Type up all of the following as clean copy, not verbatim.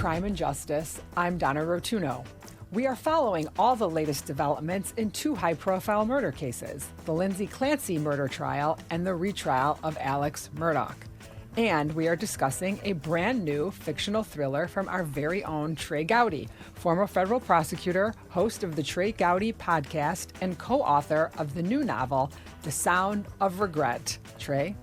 Crime and Justice. I'm Donna Rotunno. We are following all the latest developments in two high-profile murder cases, the Lindsay Clancy murder trial and the retrial of Alex Murdaugh. And we are discussing a brand new fictional thriller from our very own Trey Gowdy, former federal prosecutor, host of the Trey Gowdy podcast, and co-author of the new novel, The Sound of Regret. Trey,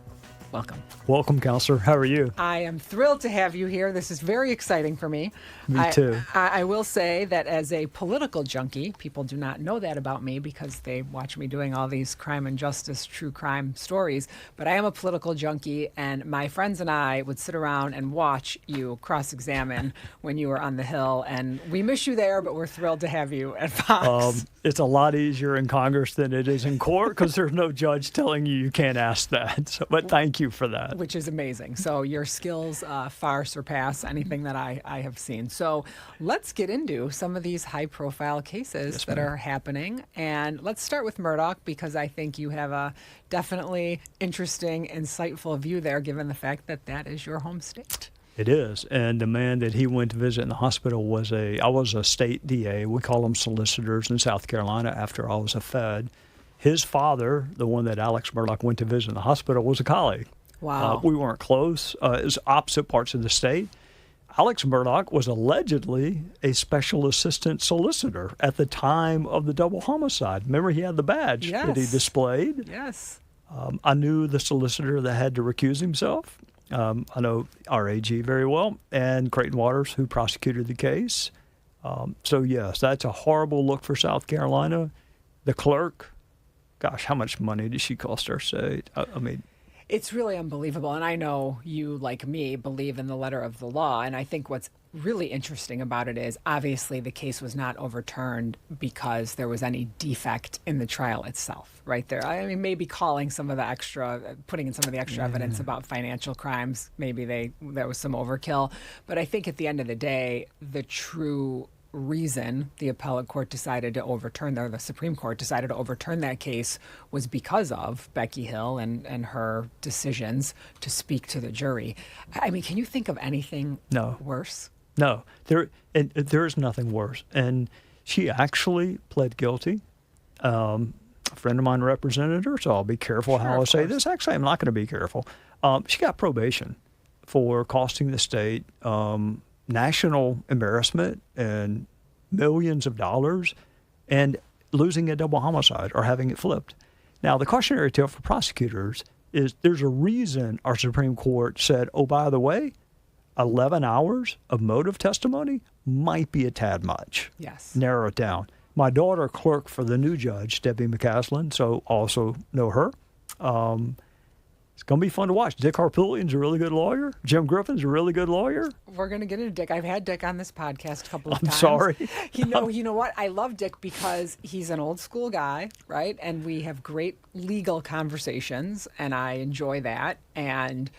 welcome. Welcome, Counselor. How are you? I am thrilled to have you here. This is very exciting for me. Me too. I will say that as a political junkie, people do not know that about me because they watch me doing all these crime and justice, true crime stories. But I am a political junkie, and my friends and I would sit around and watch you cross-examine when you were on the Hill. And we miss you there, but we're thrilled to have you at Fox. It's a lot easier in Congress than it is in court because there's no judge telling you can't ask that. So, but thank you for that. Which is amazing. So your skills far surpass anything that I have seen. So let's get into some of these high-profile cases that are happening. And let's start with Murdaugh because I think you have a definitely interesting, insightful view there, given the fact that that is your home state. It is. And the man that he went to visit in the hospital I was a state DA. We call them solicitors in South Carolina after I was a Fed. His father, the one that Alex Murdaugh went to visit in the hospital, was a colleague. Wow. We weren't close. It was opposite parts of the state. Alex Murdaugh was allegedly a special assistant solicitor at the time of the double homicide. Remember, he had the badge that he displayed? Yes. I knew the solicitor that had to recuse himself. I know our AG very well, and Creighton Waters, who prosecuted the case. So, yes, that's a horrible look for South Carolina. The clerk, gosh, how much money did she cost our state? I mean, it's really unbelievable. And I know you, like me, believe in the letter of the law. And I think what's really interesting about it is obviously the case was not overturned because there was any defect in the trial itself, right there. I mean, maybe putting in some of the extra evidence about financial crimes, maybe there was some overkill. But I think at the end of the day, the true reason the appellate court decided to overturn, or the Supreme Court decided to overturn that case was because of Becky Hill and her decisions to speak to the jury. I mean, can you think of anything worse? No, there is nothing worse. And she actually pled guilty. A friend of mine represented her, so I'll be careful how I say this. Actually, I'm not going to be careful. She got probation for costing the state national embarrassment and millions of dollars and losing a double homicide or having it flipped. Now, the cautionary tale for prosecutors is there's a reason our Supreme Court said, oh, by the way, 11 hours of motive testimony might be a tad much. Yes. Narrow it down. My daughter clerked for the new judge, Debbie McCaslin, so also know her. It's going to be fun to watch. Dick Harpootlian's a really good lawyer. Jim Griffin's a really good lawyer. We're going to get into Dick. I've had Dick on this podcast a couple of times. I'm sorry. You know what? I love Dick because he's an old school guy, right? And we have great legal conversations, and I enjoy that. And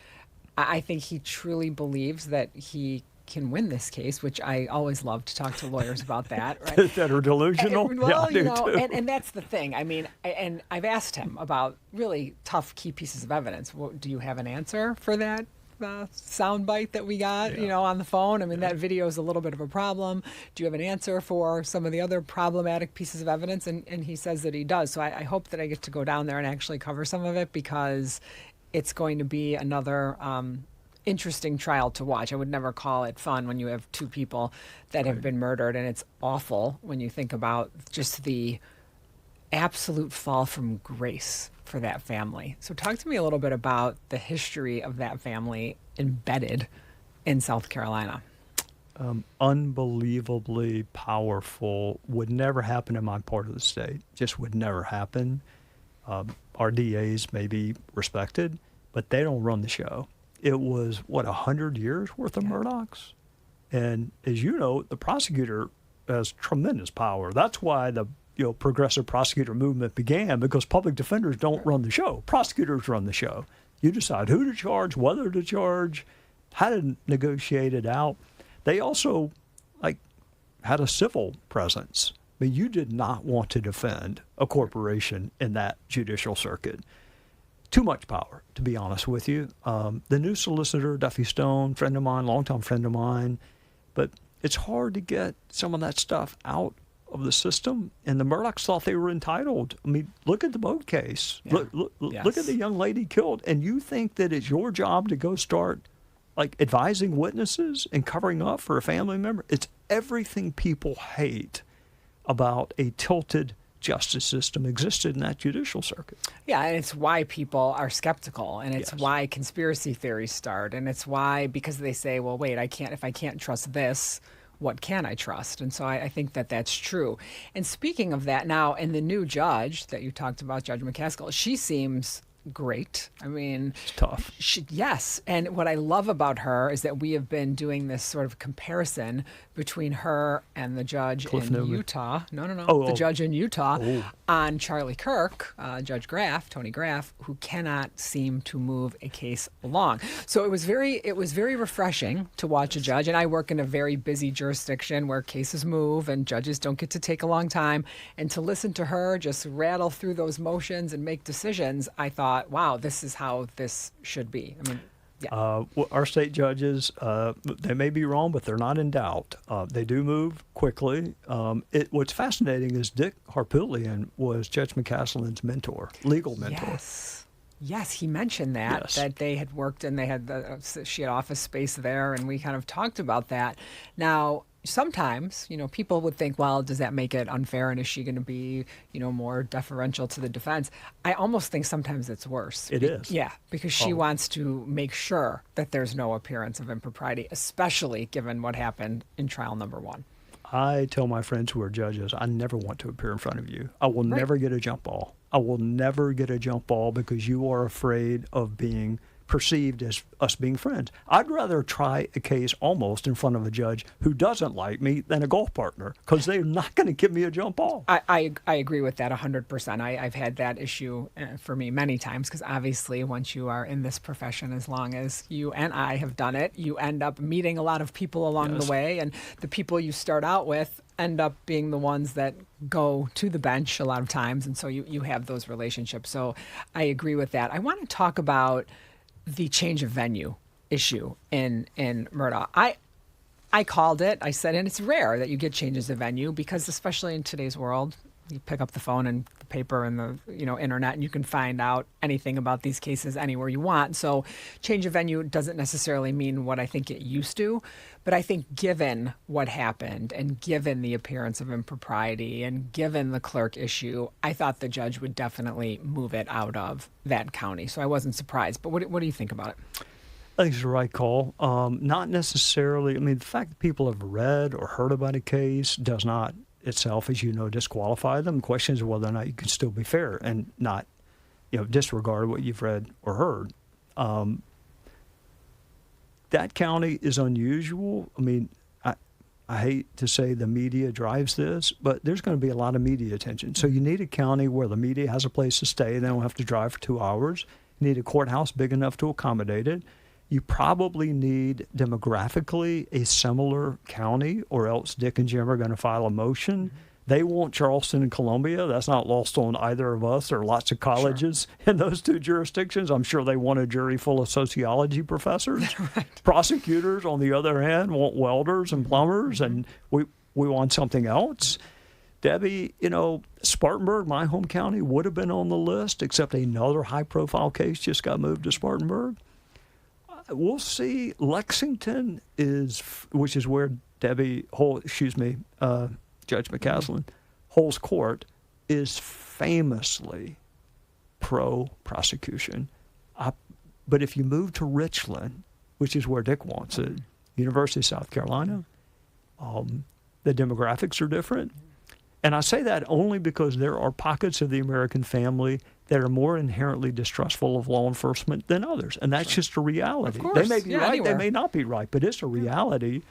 I think he truly believes that he can win this case, which I always love to talk to lawyers about that, right? That are delusional? Well, yeah, too. And that's the thing. I mean, and I've asked him about really tough key pieces of evidence. Do you have an answer for that soundbite that we got, on the phone? I mean, that video is a little bit of a problem. Do you have an answer for some of the other problematic pieces of evidence? And he says that he does. So I hope that I get to go down there and actually cover some of it because it's going to be another interesting trial to watch. I would never call it fun when you have two people that have been murdered, and it's awful when you think about just the absolute fall from grace for that family. So talk to me a little bit about the history of that family embedded in South Carolina. Unbelievably powerful. Would never happen in my part of the state. Just would never happen. Our DAs may be respected, but they don't run the show. It was, 100 years worth of Murdaughs? And as you know, the prosecutor has tremendous power. That's why the progressive prosecutor movement began, because public defenders don't run the show. Prosecutors run the show. You decide who to charge, whether to charge, how to negotiate it out. They also, had a civil presence. I mean, you did not want to defend a corporation in that judicial circuit. Too much power, to be honest with you. The new solicitor, Duffy Stone, friend of mine, longtime friend of mine, But it's hard to get some of that stuff out of the system, and the Murdaughs thought they were entitled. I mean, look at the boat case. Yeah. Look at the young lady killed, and you think that it's your job to go start like advising witnesses and covering up for a family member? It's everything people hate about a tilted justice system existed in that judicial circuit. Yeah, and it's why people are skeptical, and it's Yes. why conspiracy theories start, and it's why, because they say, well, wait, if I can't trust this, what can I trust? And so I think that that's true. And speaking of that now, and the new judge that you talked about, Judge McCaskill, she seems great. I mean, It's tough. Yes. And what I love about her is that we have been doing this sort of comparison between her and the judge Cliff in Newman. Utah. No. Oh, the oh. judge in Utah Oh. on Charlie Kirk, Judge Graff, Tony Graff, who cannot seem to move a case along. So it was very refreshing to watch a judge. And I work in a very busy jurisdiction where cases move and judges don't get to take a long time. And to listen to her just rattle through those motions and make decisions, I thought, wow, this is how this should be. I mean, yeah. Well, our state judges, they may be wrong, but they're not in doubt. They do move quickly. What's fascinating is Dick Harpootlian was Judge McCaslin's mentor, legal mentor. Yes, he mentioned that they had worked and they had she had office space there, and we kind of talked about that. Now, sometimes, people would think, well, does that make it unfair, and is she going to be, more deferential to the defense? I almost think sometimes it's worse. It is. Yeah, because she wants to make sure that there's no appearance of impropriety, especially given what happened in trial number 1. I tell my friends who are judges, I never want to appear in front of you. I will never get a jump ball. I will never get a jump ball because you are afraid of being perceived as us being friends. I'd rather try a case almost in front of a judge who doesn't like me than a golf partner, because they're not going to give me a jump ball. I agree with that 100%. I've had that issue for me many times, because obviously once you are in this profession, as long as you and I have done it, you end up meeting a lot of people along the way, and the people you start out with end up being the ones that go to the bench a lot of times, and so you have those relationships. So I agree with that. I want to talk about the change of venue issue in Murdaugh. I called it. I said, and it's rare that you get changes of venue, because especially in today's world, you pick up the phone and the paper and the internet, and you can find out anything about these cases anywhere you want. So change of venue doesn't necessarily mean what I think it used to, but I think given what happened and given the appearance of impropriety and given the clerk issue, I thought the judge would definitely move it out of that county. So I wasn't surprised. But what do you think about it? I think it's the right call. Not necessarily. I mean, the fact that people have read or heard about a case does not itself, as you know, disqualify them. The question is whether or not you can still be fair and not, disregard what you've read or heard. That county is unusual. I mean, I hate to say the media drives this, but there's going to be a lot of media attention. So you need a county where the media has a place to stay. They don't have to drive for 2 hours. You need a courthouse big enough to accommodate it. You probably need demographically a similar county, or else Dick and Jim are going to file a motion. They want Charleston and Columbia. That's not lost on either of us. There are lots of colleges in those two jurisdictions. I'm sure they want a jury full of sociology professors. Prosecutors, on the other hand, want welders and plumbers, and we want something else. Debbie, Spartanburg, my home county, would have been on the list, except another high-profile case just got moved to Spartanburg. We'll see. Lexington which is where Judge McCaslin holds court, is famously pro-prosecution. But if you move to Richland, which is where Dick wants it, University of South Carolina, the demographics are different. And I say that only because there are pockets of the American family that are more inherently distrustful of law enforcement than others. And that's just a reality. Of course. They may be right, anywhere. they may not be right, but it's a reality.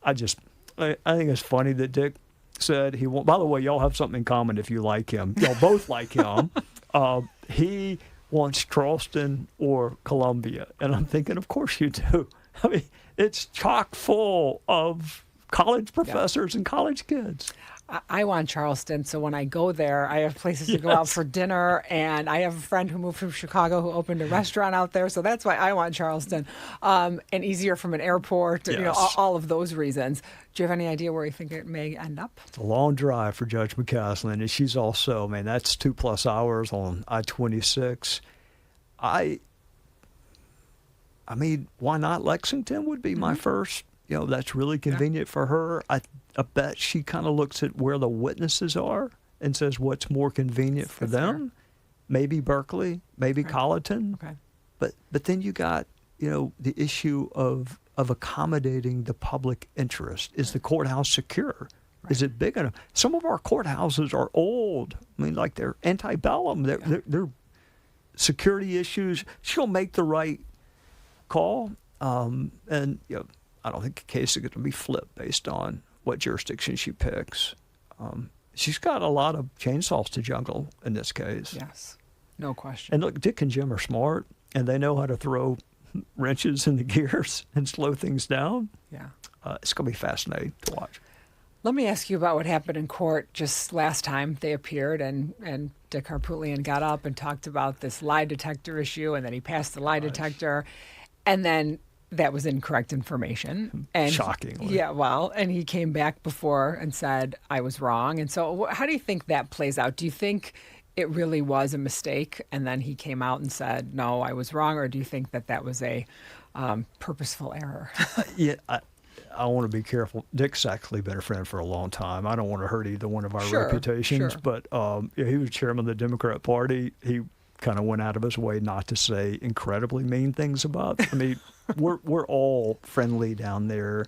I think it's funny that Dick said he won't. By the way, y'all have something in common if you like him. Y'all both like him. He wants Charleston or Columbia. And I'm thinking, of course you do. I mean, it's chock full of college professors and college kids. I want Charleston, so when I go there, I have places to go out for dinner, and I have a friend who moved from Chicago who opened a restaurant out there, so that's why I want Charleston, and easier from an airport, you know, all of those reasons. Do you have any idea where you think it may end up? It's a long drive for Judge McCaslin, and she's also, man, that's 2+ hours on I-26. I mean, why not Lexington would be my first. You know, that's really convenient for her. I bet she kind of looks at where the witnesses are and says what's more convenient for them. Maybe Berkeley, maybe Colleton. Okay. But then you got, you know, the issue of accommodating the public interest. Is the courthouse secure? Right. Is it big enough? Some of our courthouses are old. I mean, like they're antebellum. They're security issues. She'll make the right call. And, you know, I don't think the case is going to be flipped based on what jurisdiction she picks. She's got a lot of chainsaws to juggle in this case. Yes, no question. And look, Dick and Jim are smart, and they know how to throw wrenches in the gears and slow things down. Yeah. It's going to be fascinating to watch. Let me ask you about what happened in court just last time they appeared, and Dick Harpootlian got up and talked about this lie detector issue, and then he passed the lie detector, and then that was incorrect information. And shockingly. Yeah, well, and he came back before and said, I was wrong. And so how do you think that plays out? Do you think it really was a mistake, and then he came out and said, no, I was wrong? Or do you think that was a purposeful error? Yeah, I want to be careful. Dick's actually been a friend for a long time. I don't want to hurt either one of our reputations. Sure. But he was chairman of the Democrat Party. He kind of went out of his way not to say incredibly mean things about. I mean, we're all friendly down there.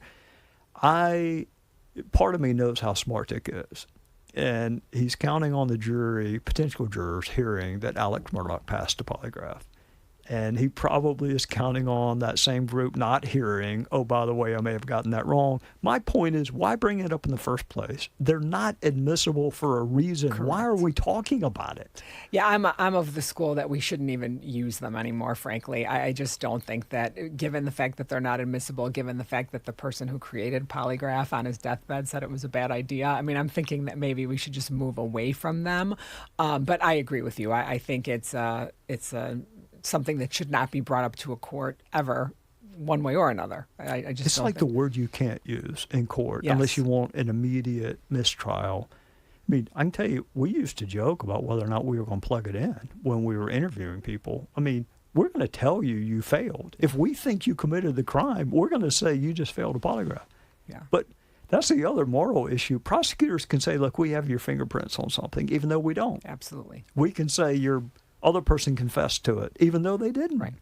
Part of me knows how smart Dick is, and he's counting on the jury, potential jurors, hearing that Alex Murdaugh passed a polygraph. And he probably is counting on that same group not hearing, oh, by the way, I may have gotten that wrong. My point is, why bring it up in the first place? They're not admissible for a reason. Correct. Why are we talking about it? Yeah, I'm of the school that we shouldn't even use them anymore, frankly. I just don't think that, given the fact that they're not admissible, given the fact that the person who created Polygraph on his deathbed said it was a bad idea. I mean, I'm thinking that maybe we should just move away from them. But I agree with you. I think it's something that should not be brought up to a court ever, one way or another. I just it's like the word you can't use in court unless you want an immediate mistrial. I mean, I can tell you, we used to joke about whether or not we were going to plug it in when we were interviewing people. I mean, we're going to tell you failed. If we think you committed the crime, we're going to say you just failed a polygraph. Yeah. But that's the other moral issue. Prosecutors can say, look, we have your fingerprints on something, even though we don't. Absolutely. We can say your other person confessed to it, even though they didn't. Right.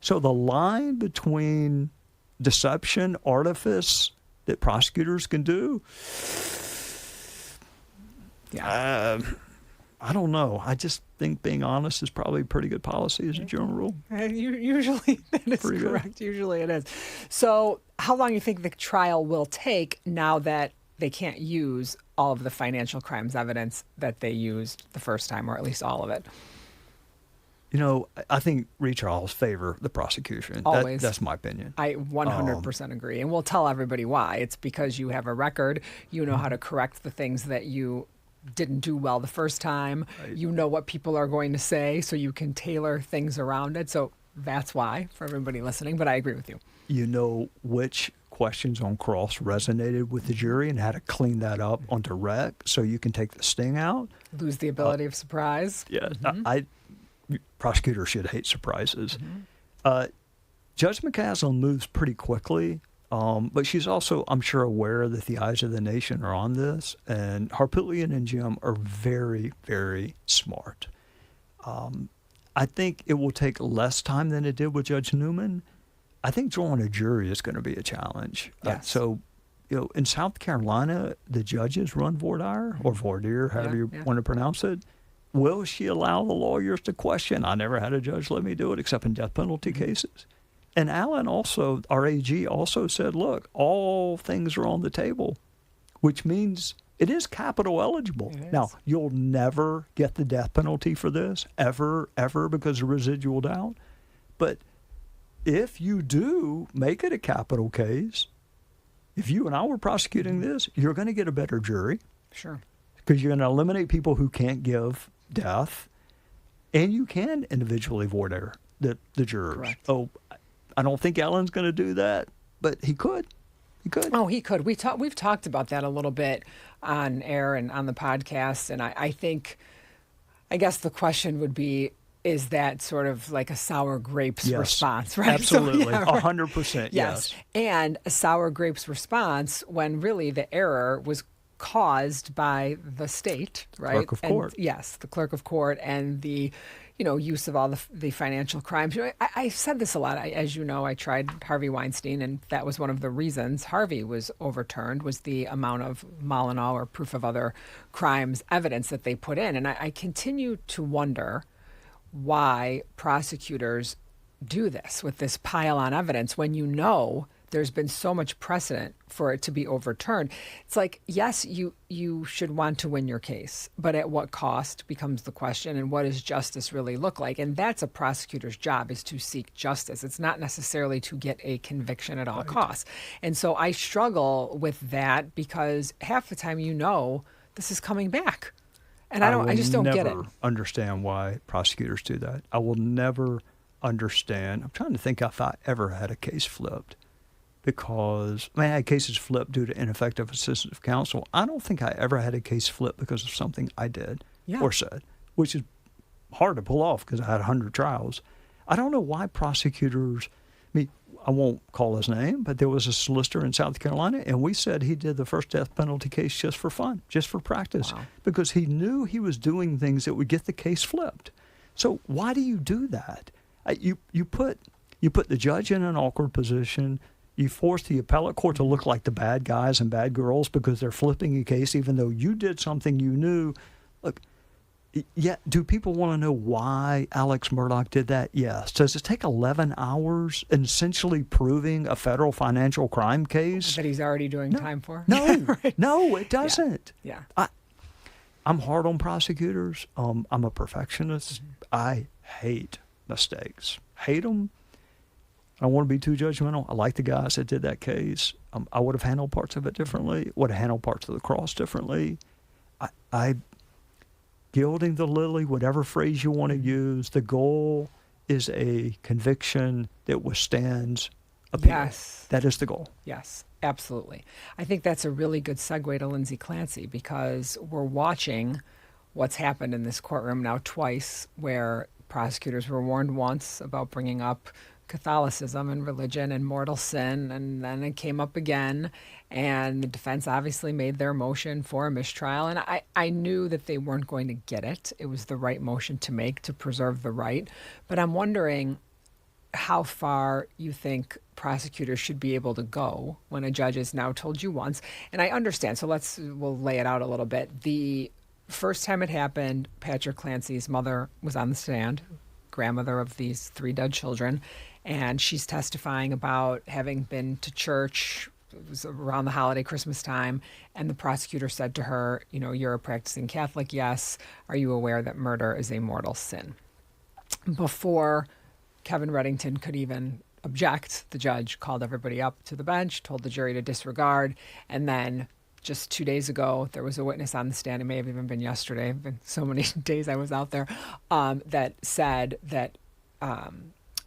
So the line between deception, artifice that prosecutors can do, I don't know. I just think being honest is probably a pretty good policy as a general rule. Usually that is pretty correct. Good. Usually it is. So how long do you think the trial will take now that they can't use all of the financial crimes evidence that they used the first time, or at least all of it? You know, I think retrials favor the prosecution. Always. That's my opinion. I 100% agree. And we'll tell everybody why. It's because you have a record. You know how to correct the things that you didn't do well the first time. Right. You know what people are going to say, so you can tailor things around it. So that's why, for everybody listening. But I agree with you. You know which questions on cross resonated with the jury and how to clean that up on direct so you can take the sting out. Lose the ability of surprise. Yeah. Mm-hmm. Prosecutors should hate surprises. Mm-hmm. Judge McCaslin moves pretty quickly, but she's also, I'm sure, aware that the eyes of the nation are on this. And Harpootlian and Jim are very, very smart. I think it will take less time than it did with Judge Newman. I think drawing a jury is going to be a challenge. Yes. So, you know, in South Carolina, the judges run voir dire or voir dire, however you want to pronounce it. Will she allow the lawyers to question? I never had a judge let me do it except in death penalty cases. And Alan also, our AG, also said, look, all things are on the table, which means it is capital eligible. Now, you'll never get the death penalty for this, ever, because of residual doubt. But if you do make it a capital case, if you and I were prosecuting this, you're going to get a better jury. Sure. Because you're going to eliminate people who can't give death, and you can individually voir dire the jurors. Correct. Oh, I don't think Alan's going to do that, but he could. He could. Oh, he could. We've talked about that a little bit on air and on the podcast, and I guess the question would be, is that sort of like a sour grapes response, right? Absolutely. So, yeah, right. 100%, yes. And a sour grapes response when really the error was caused by the state, right? Clerk of court. Yes, the clerk of court and the use of all the financial crimes. I've said this a lot. As you know, I tried Harvey Weinstein, and that was one of the reasons Harvey was overturned, was the amount of Molyneux or proof of other crimes evidence that they put in. And I continue to wonder why prosecutors do this with this pile on evidence when there's been so much precedent for it to be overturned. It's like, yes, you should want to win your case, but at what cost becomes the question, and what does justice really look like? And that's a prosecutor's job, is to seek justice. It's not necessarily to get a conviction at all costs. And so I struggle with that because half the time this is coming back. And I just don't get it. I will never understand why prosecutors do that. I will never understand. I'm trying to think if I ever had a case flipped. Because I had cases flipped due to ineffective assistance of counsel. I don't think I ever had a case flipped because of something I did or said, which is hard to pull off because I had 100 trials. I don't know why prosecutors, I won't call his name, but there was a solicitor in South Carolina, and we said he did the first death penalty case just for fun, just for practice, because he knew he was doing things that would get the case flipped. So why do you do that? You put the judge in an awkward position. You force the appellate court to look like the bad guys and bad girls because they're flipping a case even though you did something you knew. Look, do people want to know why Alex Murdaugh did that? Yes. Does it take 11 hours in essentially proving a federal financial crime case? That he's already doing time for? No, no, it doesn't. Yeah. I'm hard on prosecutors. I'm a perfectionist. I hate mistakes. Hate them. I don't want to be too judgmental. I like the guys that did that case. I would have handled parts of it differently. Would have handled parts of the cross differently. I gilding the lily, whatever phrase you want to use, the goal is a conviction that withstands appeal. Yes. That is the goal. Yes, absolutely. I think that's a really good segue to Lindsay Clancy, because we're watching what's happened in this courtroom now twice, where prosecutors were warned once about bringing up Catholicism and religion and mortal sin, and then it came up again, and the defense obviously made their motion for a mistrial, and I knew that they weren't going to get it. It was the right motion to make to preserve the right, but I'm wondering how far you think prosecutors should be able to go when a judge has now told you once. And I understand, so we'll lay it out a little bit. The first time it happened, Patrick Clancy's mother was on the stand, grandmother of these 3 dead children, and she's testifying about having been to church. It was around the holiday Christmas time, and the prosecutor said to her, you're a practicing Catholic, yes. Are you aware that murder is a mortal sin? Before Kevin Reddington could even object, the judge called everybody up to the bench, told the jury to disregard, and then just 2 days ago, there was a witness on the stand, it may have even been yesterday, been so many days I was out there, that said that,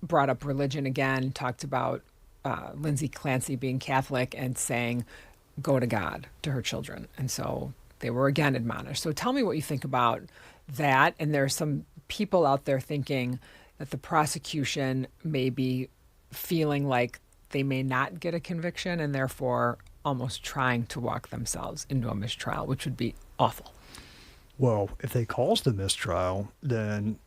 brought up religion again, talked about Lindsay Clancy being Catholic and saying, go to God to her children. And so they were again admonished. So tell me what you think about that. And there are some people out there thinking that the prosecution may be feeling like they may not get a conviction and therefore almost trying to walk themselves into a mistrial, which would be awful. Well, if they cause the mistrial, then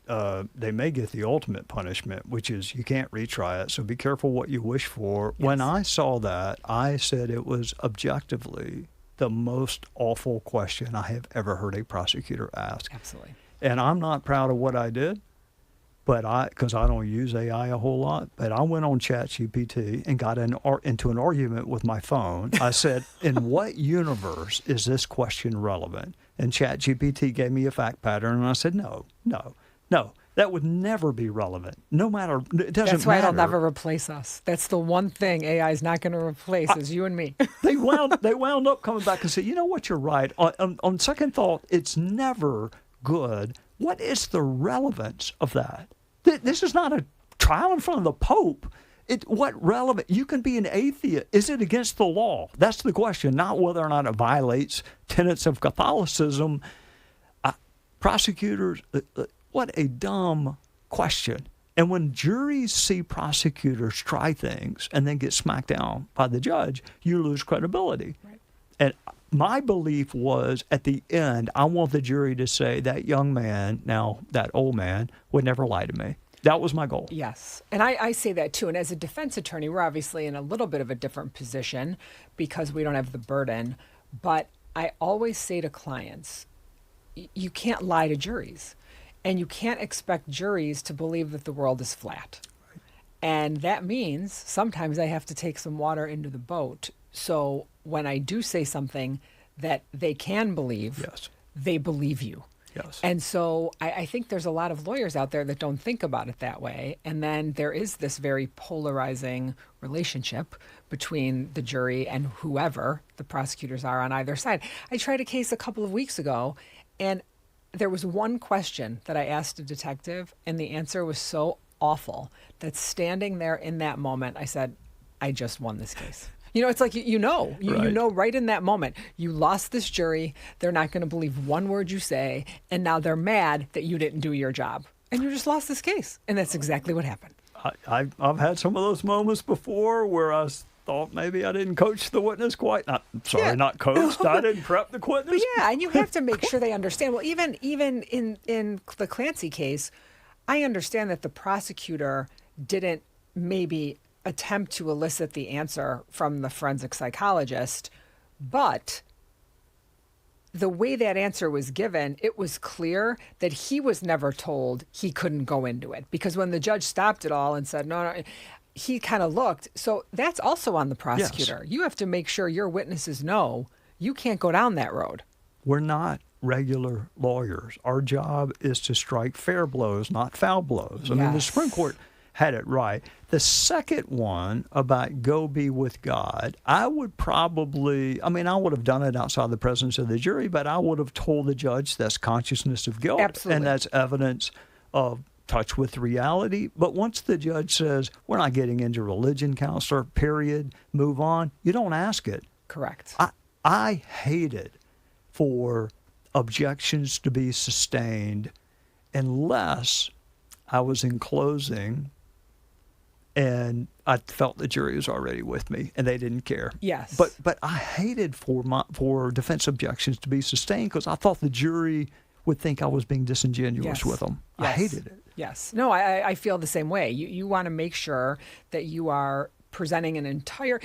they may get the ultimate punishment, which is you can't retry it. So be careful what you wish for. Yes. When I saw that, I said it was objectively the most awful question I have ever heard a prosecutor ask. Absolutely. And I'm not proud of what I did, because I don't use AI a whole lot, but I went on ChatGPT and got into an argument with my phone. I said, in what universe is this question relevant? And ChatGPT gave me a fact pattern, and I said, no. That would never be relevant, no matter. It doesn't That's why matter. it'll never replace us. That's the one thing AI is not going to replace is you and me. They wound up coming back and say, you know what, you're right. On second thought, it's never good. What is the relevance of that? This is not a trial in front of the Pope. What relevant? You can be an atheist. Is it against the law? That's the question, not whether or not it violates tenets of Catholicism. Prosecutors, what a dumb question. And when juries see prosecutors try things and then get smacked down by the judge, you lose credibility. Right. And my belief was, at the end, I want the jury to say that young man, now that old man, would never lie to me. That was my goal. Yes. And I say that too. And as a defense attorney, we're obviously in a little bit of a different position because we don't have the burden. But I always say to clients, you can't lie to juries. And you can't expect juries to believe that the world is flat. Right. And that means sometimes I have to take some water into the boat. So when I do say something that they can believe, yes, they believe you. Yes. And so I think there's a lot of lawyers out there that don't think about it that way. And then there is this very polarizing relationship between the jury and whoever the prosecutors are on either side. I tried a case a couple of weeks ago, and there was one question that I asked a detective, and the answer was so awful that standing there in that moment, I said, I just won this case. You know, it's like, you know right in that moment, you lost this jury. They're not going to believe one word you say. And now they're mad that you didn't do your job. And you just lost this case. And that's exactly what happened. I've had some of those moments before where I thought maybe I didn't coach the witness quite. Not coached. I didn't prep the witness. But yeah, and you have to make sure they understand. Well, even in the Clancy case, I understand that the prosecutor didn't maybe attempt to elicit the answer from the forensic psychologist, but the way that answer was given, it was clear that he was never told he couldn't go into it. Because when the judge stopped it all and said, no, he kind of looked. So that's also on the prosecutor. Yes. You have to make sure your witnesses know you can't go down that road. We're not regular lawyers. Our job is to strike fair blows, not foul blows. I mean, the Supreme Court had it right. The second one about go be with God, I would have done it outside the presence of the jury, but I would have told the judge that's consciousness of guilt. Absolutely. And that's evidence of touch with reality. But once the judge says, we're not getting into religion, counselor, period, move on, you don't ask it. Correct. I hated for objections to be sustained unless I was in closing and I felt the jury was already with me and they didn't care. Yes. But I hated for defense objections to be sustained because I thought the jury would think I was being disingenuous with them. Yes. I hated it. Yes. No, I feel the same way. You want to make sure that you are presenting an entire,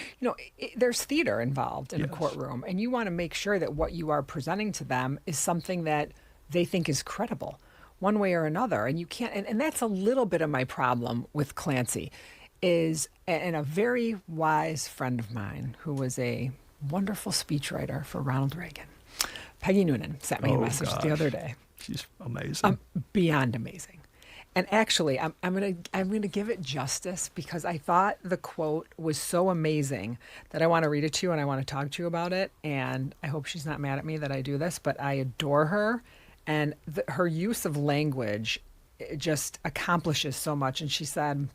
there's theater involved in a courtroom, and you want to make sure that what you are presenting to them is something that they think is credible one way or another. And you can't, and that's a little bit of my problem with Clancy is, and a very wise friend of mine who was a wonderful speechwriter for Ronald Reagan, Peggy Noonan, sent me a message the other day. She's amazing. Beyond amazing. And actually, I'm gonna give it justice because I thought the quote was so amazing that I want to read it to you and I want to talk to you about it. And I hope she's not mad at me that I do this, but I adore her, and her use of language just accomplishes so much. And she said,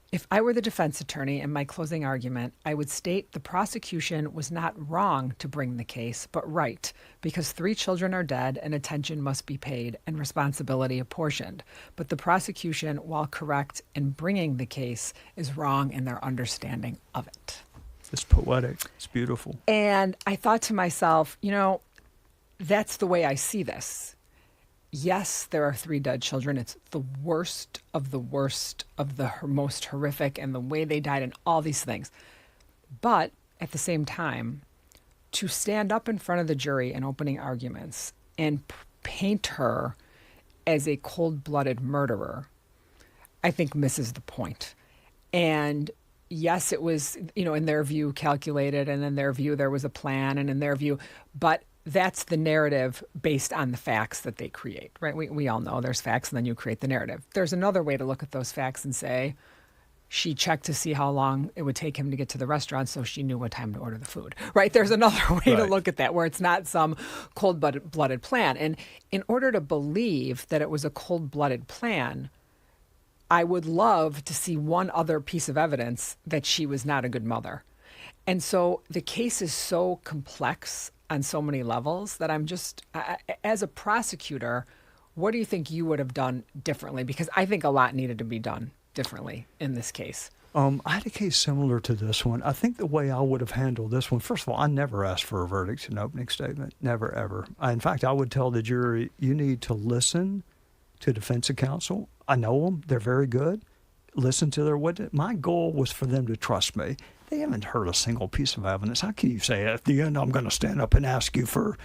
"If I were the defense attorney in my closing argument, I would state the prosecution was not wrong to bring the case, but right, because 3 children are dead and attention must be paid and responsibility apportioned. But the prosecution, while correct in bringing the case, is wrong in their understanding of it." It's poetic. It's beautiful. And I thought to myself, that's the way I see this. Yes, there are 3 dead children. It's the worst of the most horrific, and the way they died and all these things. But at the same time, to stand up in front of the jury in opening arguments and paint her as a cold-blooded murderer, I think misses the point. And yes, it was, in their view, calculated, and in their view, there was a plan, and in their view, but that's the narrative based on the facts that they create, right? We all know there's facts and then you create the narrative. There's another way to look at those facts and say, she checked to see how long it would take him to get to the restaurant, so she knew what time to order the food, right? There's another way to look at that, where it's not some cold-blooded plan. And in order to believe that it was a cold-blooded plan, I would love to see one other piece of evidence that she was not a good mother. And so the case is so complex on so many levels that I'm just, as a prosecutor, what do you think you would have done differently? Because I think a lot needed to be done differently in this case. I had a case similar to this one. I think the way I would have handled this one, first of all, I never asked for a verdict in opening statement. Never, ever. In fact, I would tell the jury, you need to listen to defense counsel. I know them. They're very good. Listen to their witness. My goal was for them to trust me. They haven't heard a single piece of evidence. How can you say at the end, I'm going to stand up and ask you for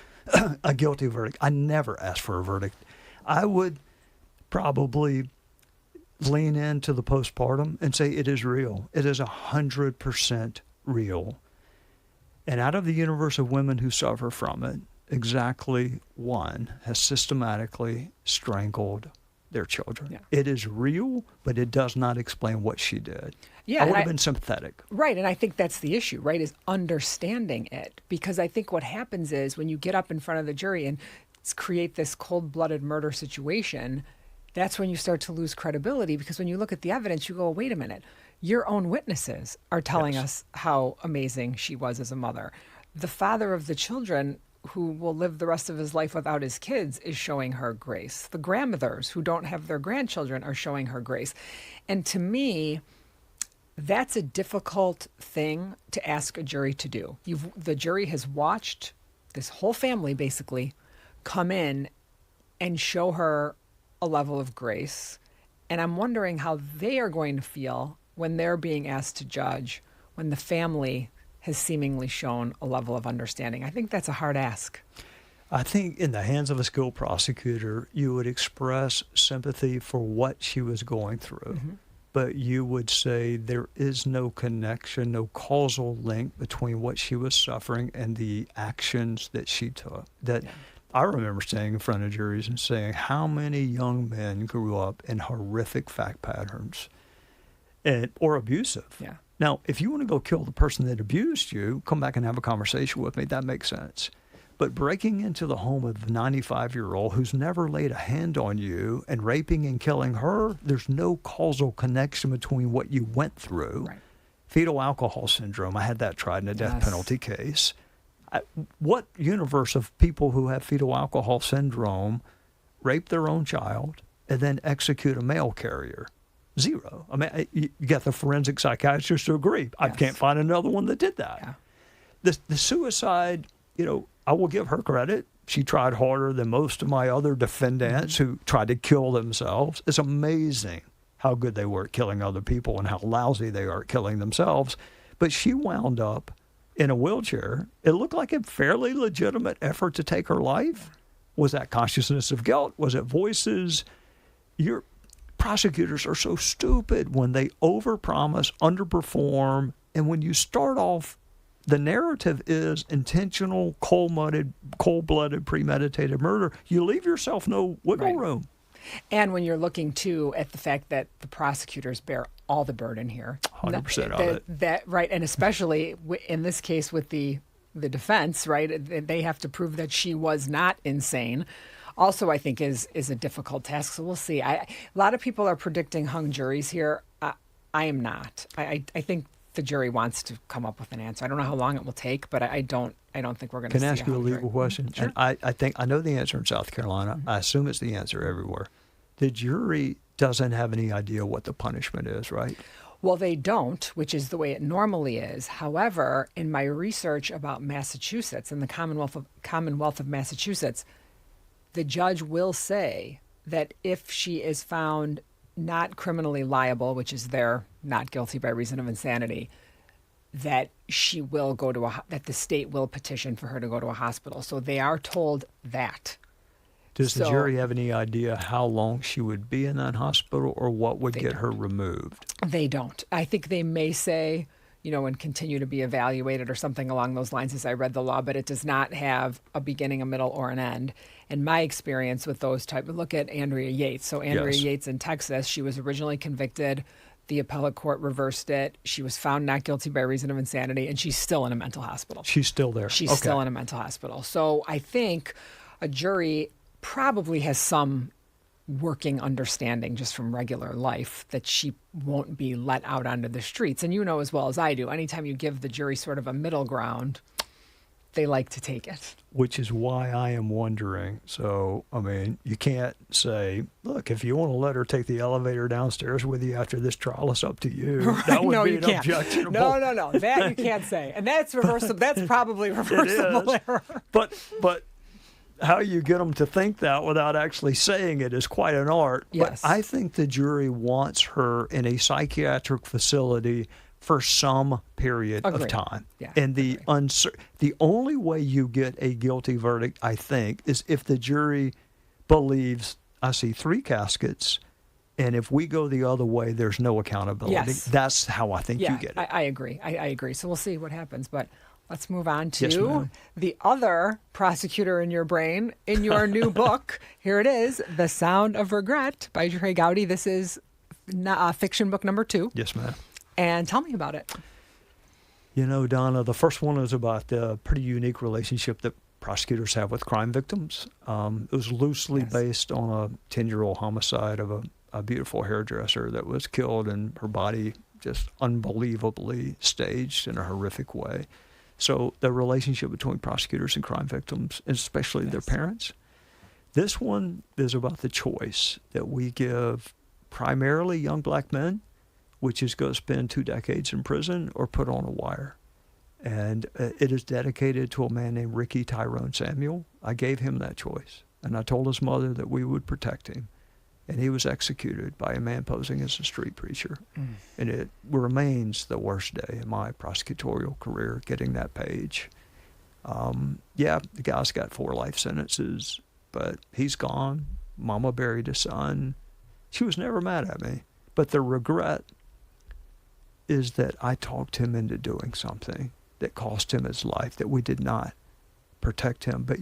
a guilty verdict? I never asked for a verdict. I would probably lean into the postpartum and say it is real. It is 100% real. And out of the universe of women who suffer from it, exactly one has systematically strangled their children. Yeah. It is real, but it does not explain what she did. Yeah, I would have been sympathetic. Right, and I think that's the issue, right, is understanding it. Because I think what happens is when you get up in front of the jury and create this cold-blooded murder situation, that's when you start to lose credibility, because when you look at the evidence, you go, wait a minute, your own witnesses are telling us how amazing she was as a mother. The father of the children, who will live the rest of his life without his kids, is showing her grace. The grandmothers who don't have their grandchildren are showing her grace. And to me, that's a difficult thing to ask a jury to do. The jury has watched this whole family basically come in and show her a level of grace. And I'm wondering how they are going to feel when they're being asked to judge, when the family has seemingly shown a level of understanding. I think that's a hard ask. I think in the hands of a skilled prosecutor, you would express sympathy for what she was going through. Mm-hmm. But you would say there is no connection, no causal link between what she was suffering and the actions that she took. I remember standing in front of juries and saying, how many young men grew up in horrific fact patterns or abusive? Yeah. Now, if you want to go kill the person that abused you, come back and have a conversation with me. That makes sense. But breaking into the home of the 95-year-old who's never laid a hand on you and raping and killing her, there's no causal connection between what you went through. Right. Fetal alcohol syndrome, I had that tried in a death penalty case. What universe of people who have fetal alcohol syndrome rape their own child and then execute a mail carrier? Zero. I mean, you got the forensic psychiatrist to agree. Yes. I can't find another one that did that. Yeah. The suicide, I will give her credit. She tried harder than most of my other defendants who tried to kill themselves. It's amazing how good they were at killing other people and how lousy they are at killing themselves. But she wound up in a wheelchair. It looked like a fairly legitimate effort to take her life. Was that consciousness of guilt? Was it voices? Your prosecutors are so stupid when they overpromise, underperform, and when you start off, the narrative is intentional, cold-blooded, premeditated murder. You leave yourself no wiggle room. And when you're looking, too, at the fact that the prosecutors bear all the burden here. 100% of it. Right, and especially in this case with the defense, right? They have to prove that she was not insane. Also, I think is a difficult task. So we'll see. A lot of people are predicting hung juries here. I am not. I think the jury wants to come up with an answer. I don't know how long it will take, but I don't think we're going to see. Can I ask you a legal question? Sure. And I think I know the answer in South Carolina. I assume it's the answer everywhere. The jury doesn't have any idea what the punishment is, right? Well, they don't, which is the way it normally is. However, in my research about Massachusetts and the Commonwealth of Massachusetts, the judge will say that if she is found not criminally liable, which is they're not guilty by reason of insanity, that she will go to that the state will petition for her to go to a hospital. So they are told that. Does the jury have any idea how long she would be in that hospital or what would get her removed? They don't. I think they may say and continue to be evaluated or something along those lines as I read the law, but it does not have a beginning, a middle, or an end. And my experience with those look at Andrea Yates. So Andrea Yes. Yates in Texas, she was originally convicted. The appellate court reversed it. She was found not guilty by reason of insanity, and she's still in a mental hospital. She's still there. She's still in a mental hospital. So I think a jury probably has some working understanding just from regular life that she won't be let out onto the streets. And you know as well as I do, anytime you give the jury sort of a middle ground, they like to take it. Which is why I am wondering. So, I mean, you can't say, look, if you want to let her take the elevator downstairs with you after this trial, it's up to you. That would No, be you an can't. objectionable. No. That you can't say. And that's reversible. That's probably reversible error. But how you get them to think that without actually saying it is quite an art. Yes. But I think the jury wants her in a psychiatric facility for some period of Agreed. time. Yeah, and the only way you get a guilty verdict, I think, is if the jury believes, I see 3 caskets, and if we go the other way, there's no accountability. Yes. That's how I think you get it. I agree. I agree. So we'll see what happens. But let's move on Yes, to ma'am. the other prosecutor in your brain in your new book. Here it is, The Sound of Regret by Trey Gowdy. This is fiction book number 2. Yes, ma'am. And tell me about it. You know, Donna, the first one is about the pretty unique relationship that prosecutors have with crime victims. It was loosely based on a 10-year-old homicide of a beautiful hairdresser that was killed and her body just unbelievably staged in a horrific way. So the relationship between prosecutors and crime victims, and especially their parents. This one is about the choice that we give primarily young black men, which is go spend 2 decades in prison or put on a wire. And it is dedicated to a man named Ricky Tyrone Samuel. I gave him that choice. And I told his mother that we would protect him. And he was executed by a man posing as a street preacher. And it remains the worst day in my prosecutorial career, getting that page. The guy's got 4 life sentences, but he's gone. Mama buried his son. She was never mad at me. But the regret is that I talked him into doing something that cost him his life, that we did not protect him. But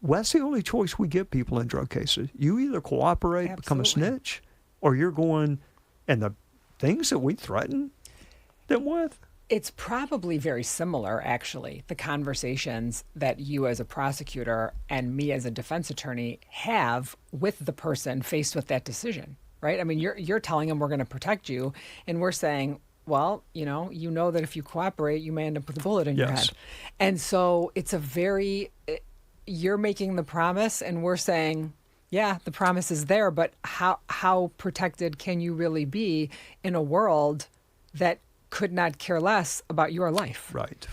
that's the only choice we give people in drug cases. You either cooperate, become a snitch, or you're going, and the things that we threaten them with. It's probably very similar, actually, the conversations that you as a prosecutor and me as a defense attorney have with the person faced with that decision, right? I mean, you're telling them we're going to protect you, and we're saying, well, you know that if you cooperate, you may end up with a bullet in your head. And so it's you're making the promise, and we're saying, yeah, the promise is there, but how protected can you really be in a world that could not care less about your life? Right.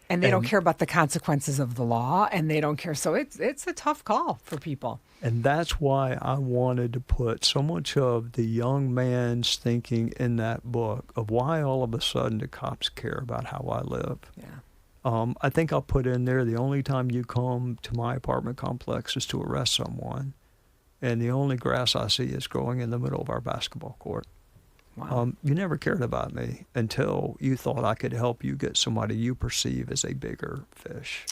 And they don't care about the consequences of the law, and they don't care. So it's a tough call for people. And that's why I wanted to put so much of the young man's thinking in that book of why all of a sudden the cops care about how I live. Yeah. I think I'll put in there the only time you come to my apartment complex is to arrest someone, and the only grass I see is growing in the middle of our basketball court. Wow. You never cared about me until you thought I could help you get somebody you perceive as a bigger fish.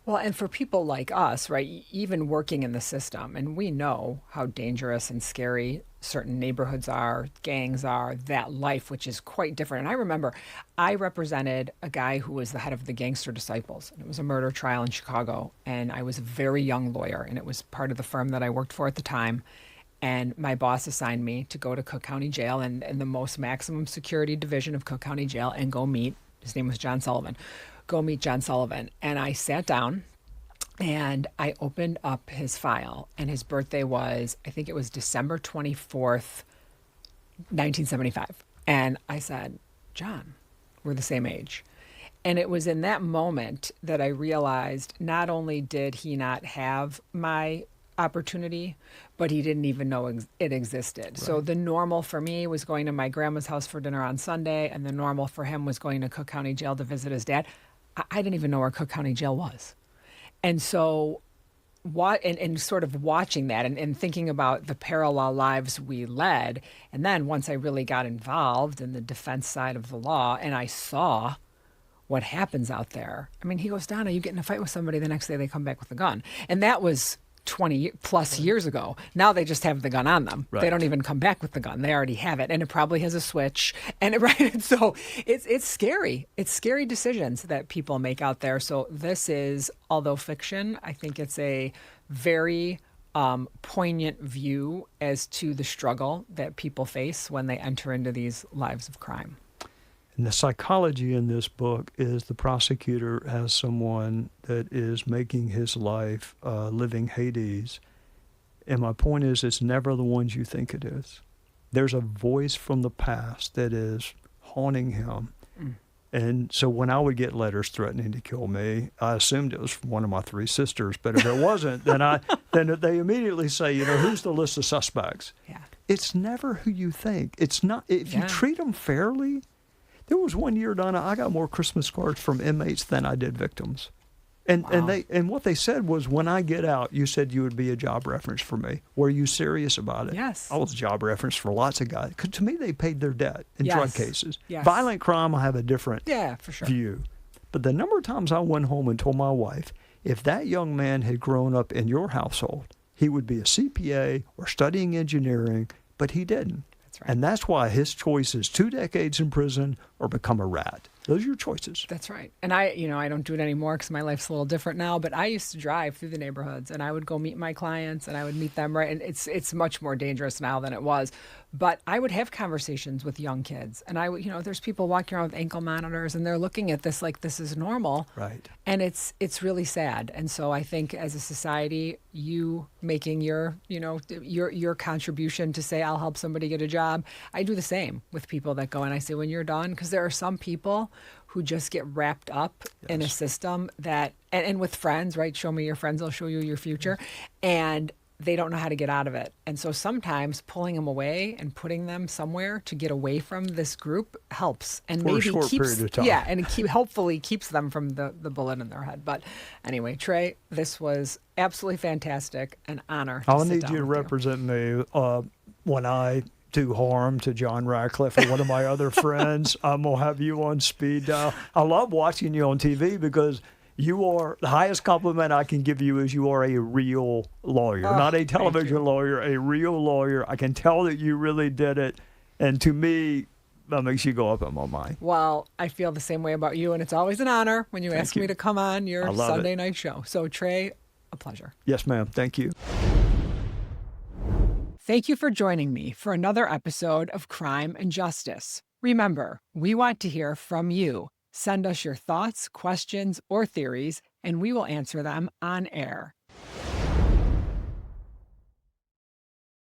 Well, and for people like us, right, even working in the system, and we know how dangerous and scary certain neighborhoods are, gangs are, that life, which is quite different. And I remember I represented a guy who was the head of the Gangster Disciples, and it was a murder trial in Chicago. And I was a very young lawyer, and it was part of the firm that I worked for at the time. And my boss assigned me to go to Cook County Jail and the most maximum security division of Cook County Jail and go meet, his name was John Sullivan, go meet John Sullivan. And I sat down and I opened up his file, and his birthday was, I think it was December 24th, 1975. And I said, John, we're the same age. And it was in that moment that I realized not only did he not have my opportunity, but he didn't even know it existed. Right. So the normal for me was going to my grandma's house for dinner on Sunday, and the normal for him was going to Cook County Jail to visit his dad. I didn't even know where Cook County Jail was. And so and sort of watching that and thinking about the parallel lives we led. And then once I really got involved in the defense side of the law and I saw what happens out there. I mean, he goes, Donna, you get in a fight with somebody, the next day they come back with a gun. And that was 20 plus years ago. Now they just have the gun on them. Right. They don't even come back with the gun. They already have it. And it probably has a switch. And right. So it's scary. It's scary decisions that people make out there. So this is, although fiction, I think it's a very poignant view as to the struggle that people face when they enter into these lives of crime. And the psychology in this book is the prosecutor has someone that is making his life living Hades. And my point is, it's never the ones you think it is. There's a voice from the past that is haunting him. And so when I would get letters threatening to kill me, I assumed it was from one of my three sisters. But if it wasn't, then they immediately say, you know, who's the list of suspects? Yeah. It's never who you think. It's not. If you treat them fairly. There was one year, Donna, I got more Christmas cards from inmates than I did victims. And what they said was, when I get out, you said you would be a job reference for me. Were you serious about it? Yes. I was a job reference for lots of guys. 'Cause to me, they paid their debt in drug cases. Yes. Violent crime, I have a different for sure. view. But the number of times I went home and told my wife, if that young man had grown up in your household, he would be a CPA or studying engineering, but he didn't. Right. And that's why his choice is 2 decades in prison or become a rat. Those are your choices. That's right. And I don't do it anymore because my life's a little different now, but I used to drive through the neighborhoods and I would go meet my clients and I would meet them, right? And it's much more dangerous now than it was. But I would have conversations with young kids and I would, there's people walking around with ankle monitors and they're looking at this like this is normal. Right. And it's really sad. And so I think as a society, you making your contribution to say, I'll help somebody get a job. I do the same with people that go and I say, when you're done, because there are some people who just get wrapped up in a system that, and with friends, right? Show me your friends, I'll show you your future. And they don't know how to get out of it. And so sometimes pulling them away and putting them somewhere to get away from this group helps. And for maybe a short period of time. Yeah, and hopefully keeps them from the bullet in their head. But anyway, Trey, this was absolutely fantastic. An honor. I'll need you to represent me when I do harm to John Radcliffe or one of my other friends. I'm going to have you on speed dial. I love watching you on TV because you are, the highest compliment I can give you is you are a real lawyer, not a television lawyer, a real lawyer. I can tell that you really did it. And to me, that makes you go up in my mind. Well, I feel the same way about you. And it's always an honor when you ask me to come on your Sunday night show. So Trey, a pleasure. Yes, ma'am. Thank you. Thank you for joining me for another episode of Crime and Justice. Remember, we want to hear from you. Send us your thoughts, questions, or theories, and we will answer them on air.